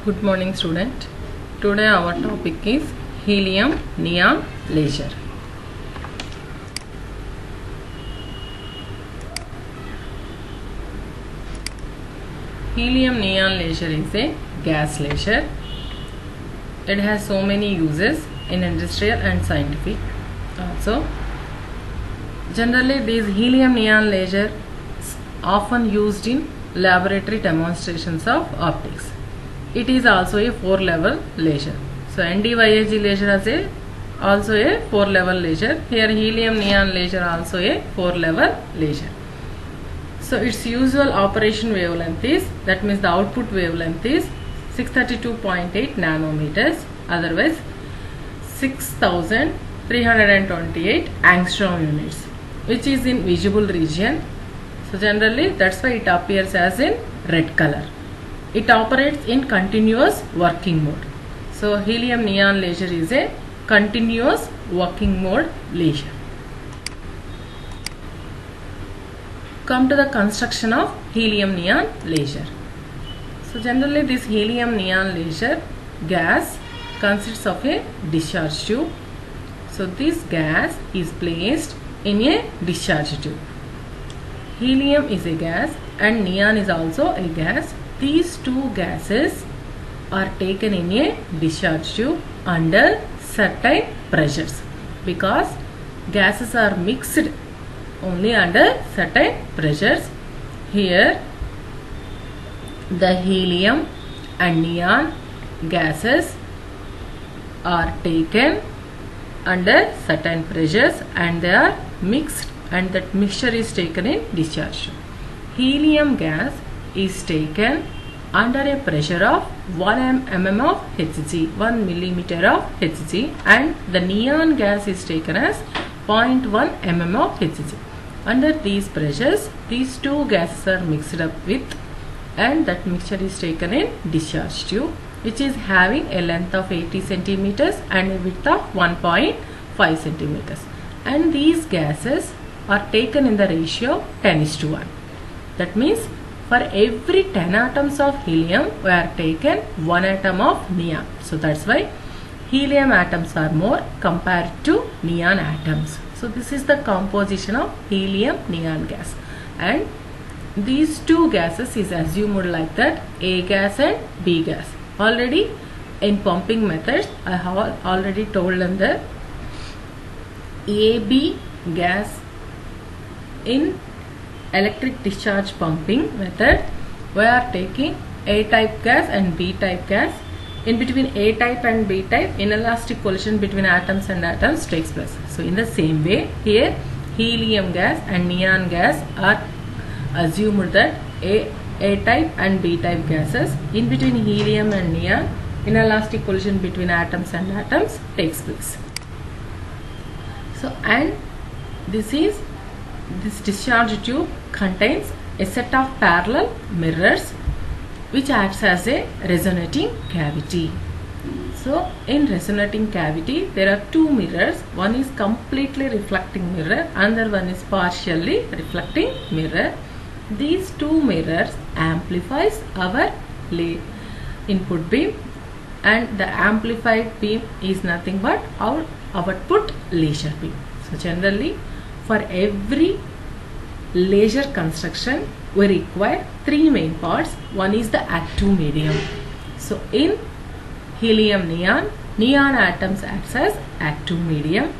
Good morning, student. Today our topic is helium neon laser. Helium neon laser is a gas laser. It has so many uses in industrial and scientific. Also, generally these helium neon lasers often used in laboratory demonstrations of optics. It is also a 4-level laser. So NDYAG laser is also a 4-level laser. Here helium neon laser also a 4-level laser. So its usual operation wavelength is, that means the output wavelength is 632.8 nanometers, otherwise 6328 angstrom units, which is in visible region. So generally that's why it appears as in red color. It operates in continuous working mode. So helium neon laser is a continuous working mode laser. Come to the construction of helium neon laser. So generally this helium neon laser gas consists of a discharge tube. So this gas is placed in a discharge tube. Helium is a gas and neon is also a gas. These two gases are taken in a discharge tube under certain pressures, because gases are mixed only under certain pressures. Here the helium and neon gases are taken under certain pressures and they are mixed, and that mixture is taken in discharge tube. Helium gas is taken under a pressure of 1 mm of Hg, 1 millimeter of Hg, and the neon gas is taken as 0.1 mm of Hg. Under these pressures, these two gases are mixed up with, and that mixture is taken in discharge tube, which is having a length of 80 centimeters and a width of 1.5 centimeters. And these gases are taken in the ratio 10:1. That means for every 10 atoms of helium, we are taken 1 atom of neon. So that's why helium atoms are more compared to neon atoms. So this is the composition of helium neon gas, and these two gases is assumed like that, A gas and B gas. Already in pumping methods, I have already told them that AB gas in electric discharge pumping method, we are taking A type gas and B type gas. In between A type and B type, inelastic collision between atoms and atoms takes place. So in the same way, here helium gas and neon gas are assumed that A type and B type gases, in between helium and neon, inelastic collision between atoms and atoms takes place. So and this discharge tube contains a set of parallel mirrors which acts as a resonating cavity. So in resonating cavity there are two mirrors. One is completely reflecting mirror, another one is partially reflecting mirror. These two mirrors amplifies our input beam, and the amplified beam is nothing but our output laser beam. So generally for every laser construction we require three main parts. One is the active medium. So in helium neon, neon atoms acts as active medium,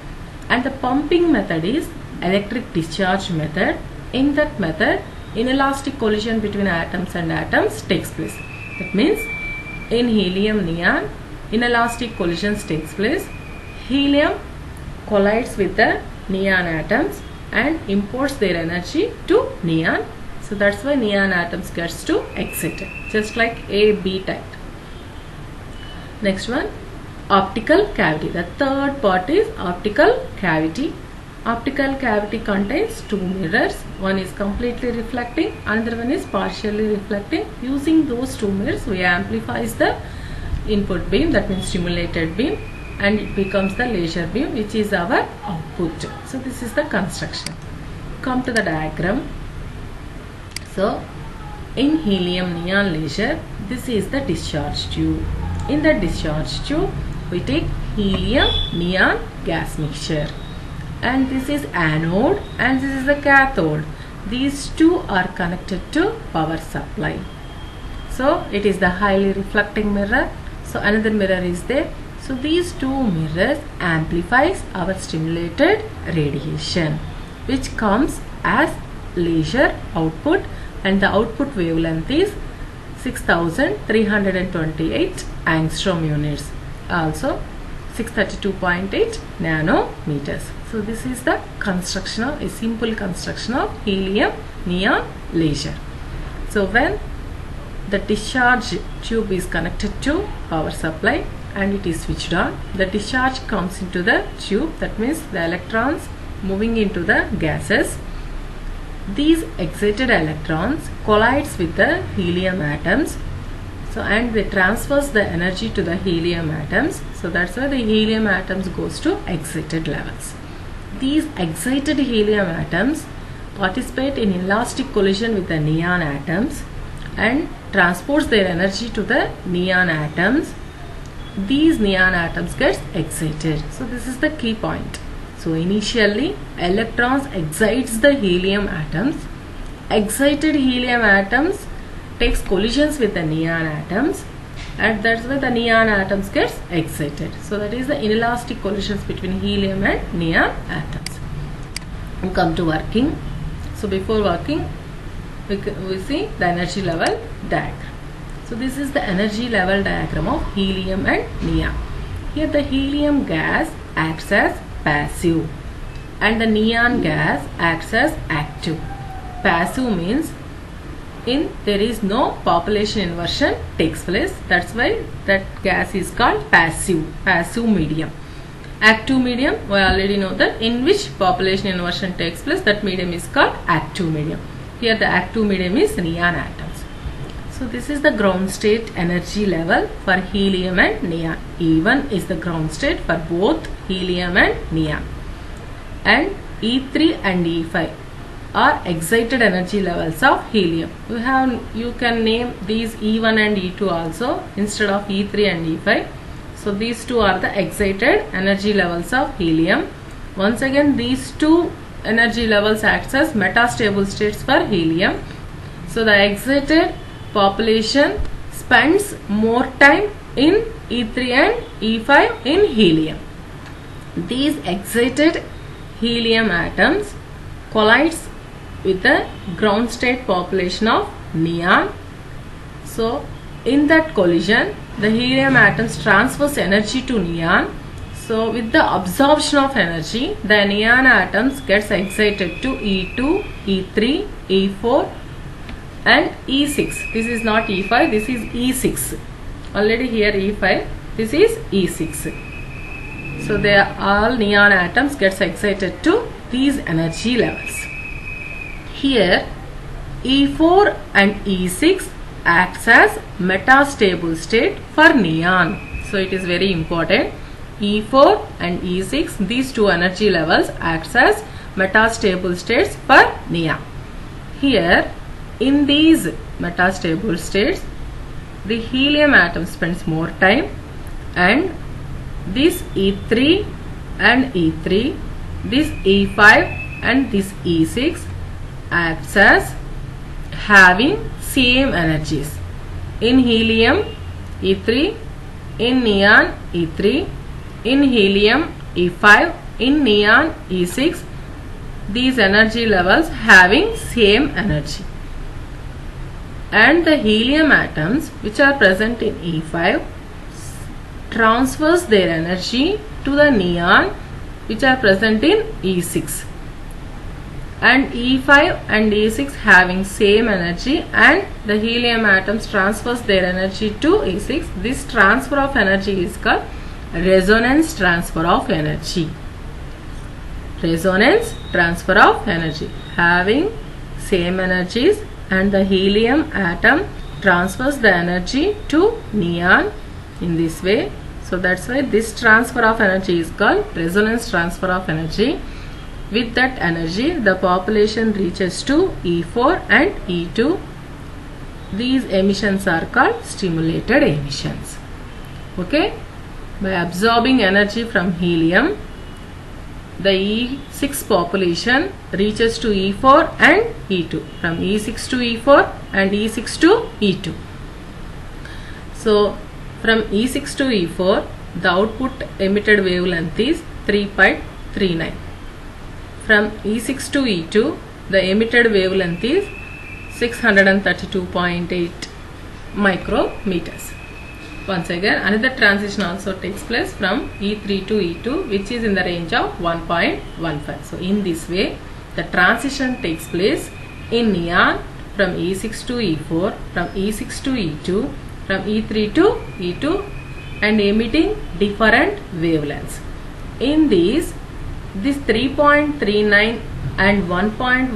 and the pumping method is electric discharge method. In that method, inelastic collision between atoms and atoms takes place. That means in helium neon, inelastic collisions takes place. Helium collides with the neon atoms and imports their energy to neon. So that's why neon atoms gets to excited, just like A, B type. Next one, optical cavity. The third part is optical cavity. Optical cavity contains two mirrors. One is completely reflecting, another one is partially reflecting. Using those two mirrors, we amplifies the input beam, that means stimulated beam, and it becomes the laser beam, which is our output. So this is the construction. Come to the diagram. So In helium-neon laser, this is the discharge tube. In the discharge tube, we take helium-neon gas mixture. And this is anode and this is the cathode. These two are connected to power supply. So it is the highly reflecting mirror. So another mirror is there. So these two mirrors amplifies our stimulated radiation, which comes as laser output, and the output wavelength is 6328 angstrom units, also 632.8 nanometers. So this is the construction of a simple construction of helium neon laser. So when the discharge tube is connected to power supply and it is switched on, the discharge comes into the tube, that means the electrons moving into the gases. These excited electrons collides with the helium atoms, so and they transfers the energy to the helium atoms. So that's why the helium atoms goes to excited levels. These excited helium atoms participate in elastic collision with the neon atoms and transports their energy to the neon atoms. These neon atoms gets excited. So this is the key point. So initially electrons excites the helium atoms. Excited helium atoms takes collisions with the neon atoms, and that's why the neon atoms gets excited. So that is the inelastic collisions between helium and neon atoms. We come to working. So before working, we see the energy level diagram. So this is the energy level diagram of helium and neon. Here the helium gas acts as passive and the neon gas acts as active. Passive means there is no population inversion takes place. That's why that gas is called passive medium. Active medium, we already know that in which population inversion takes place, that medium is called active medium. Here the active medium is neon atoms. So this is the ground state energy level for helium and neon. E1 is the ground state for both helium and neon. And E3 and E5 are excited energy levels of helium. You can name these E1 and E2 also instead of E3 and E5. So these two are the excited energy levels of helium. Once again, these two energy levels acts as metastable states for helium. So the excited population spends more time in E3 and E5 in helium. These excited helium atoms collides with the ground state population of neon. So in that collision, the helium atoms transfers energy to neon. So with the absorption of energy, the neon atoms gets excited to E2, E3, E4 and E6. This is not E5, this is E6. Already here E5, this is E6. So they are all neon atoms gets excited to these energy levels. Here E4 and E6 acts as metastable state for neon. So it is very important. E4 and E6, these two energy levels acts as metastable states for neon. Here in these metastable states, the helium atom spends more time, and this E3 and E3, this E5 and this E6 acts as having same energies. In helium E3, in neon E3, in helium E5, in neon E6, these energy levels having same energy. And the helium atoms which are present in E5 transfers their energy to the neon which are present in E6. And E5 and E6 having same energy, and the helium atoms transfers their energy to E6. This transfer of energy is called resonance transfer of energy. Resonance transfer of energy, having same energies, and the helium atom transfers the energy to neon in this way. So that's why this transfer of energy is called resonance transfer of energy. With that energy, the population reaches to E4 and E2. These emissions are called stimulated emissions. Okay, by absorbing energy from helium, the E6 population reaches to E4 and E2, from E6 to E4 and E6 to E2. So from E6 to E4, the output emitted wavelength is 3.39. From E6 to E2, the emitted wavelength is 632.8 micrometers. Once again, another transition also takes place from E3 to E2, which is in the range of 1.15. So in this way, the transition takes place in neon from E6 to E4, from E6 to E2, from E3 to E2, and emitting different wavelengths. In these, this 3.39 and 1.15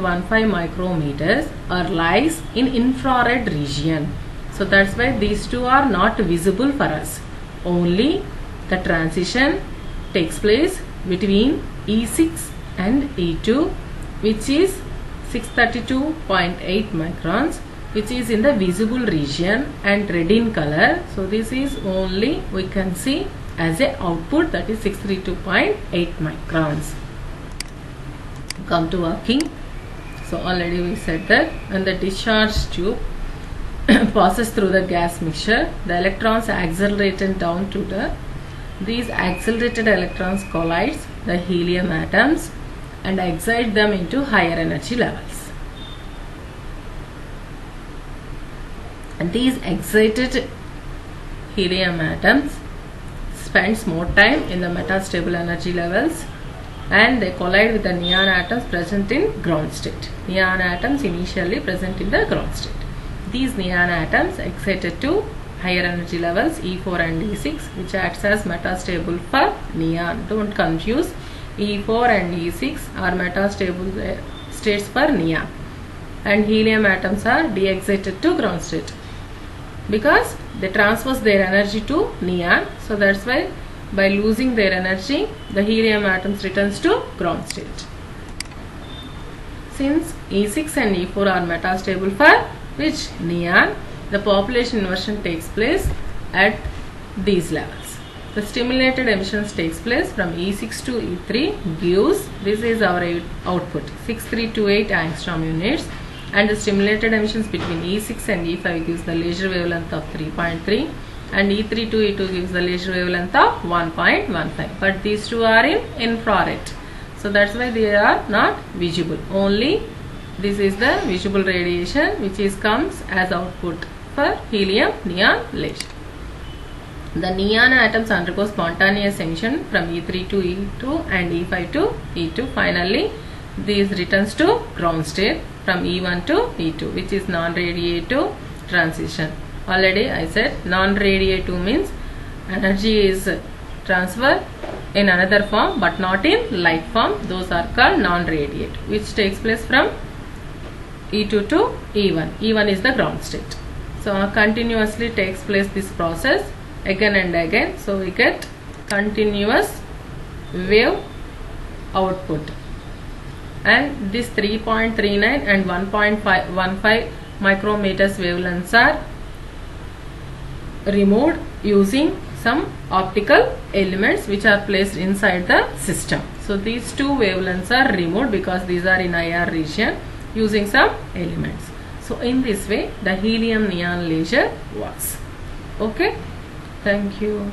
micrometers are lies in infrared region. So that's why these two are not visible for us. Only the transition takes place between E6 and E2, which is 632.8 microns, which is in the visible region and red in color. So this is only we can see as a output, that is 632.8 microns. Come to working. So already we said that when the discharge tube passes through the gas mixture, the electrons accelerated down to these accelerated electrons collides the helium atoms and excite them into higher energy levels. And these excited helium atoms spends more time in the metastable energy levels, and they collide with the neon atoms present in ground state. Neon atoms initially present in the ground state. These neon atoms excited to higher energy levels E4 and E6, which acts as metastable for neon. Don't confuse, E4 and E6 are metastable states for neon, and helium atoms are de-excited to ground state because they transfer their energy to neon. So that's why by losing their energy, the helium atoms returns to ground state. Since E6 and E4 are metastable for which neon, the population inversion takes place at these levels. The stimulated emissions takes place from E6 to E3 gives, this is our output, 6328 angstrom units, and the stimulated emissions between E6 and E5 gives the laser wavelength of 3.3, and E3 to E2 gives the laser wavelength of 1.15. But these two are in infrared, so that's why they are not visible. Only this is the visible radiation which is comes as output for helium neon laser. The neon atoms undergo spontaneous emission from E3 to E2 and E5 to E2. Finally, these returns to ground state from E1 to E2, which is non-radiative transition. Already I said non-radiative means energy is transferred in another form but not in light form. Those are called non-radiative, which takes place from E2 to E1. E1 is the ground state. So continuously takes place this process again and again. So we get continuous wave output. And this 3.39 and 1.15 micrometers wavelengths are removed using some optical elements which are placed inside the system. So these two wavelengths are removed because these are in IR region using some elements. So in this way the helium neon laser works. Okay, thank you.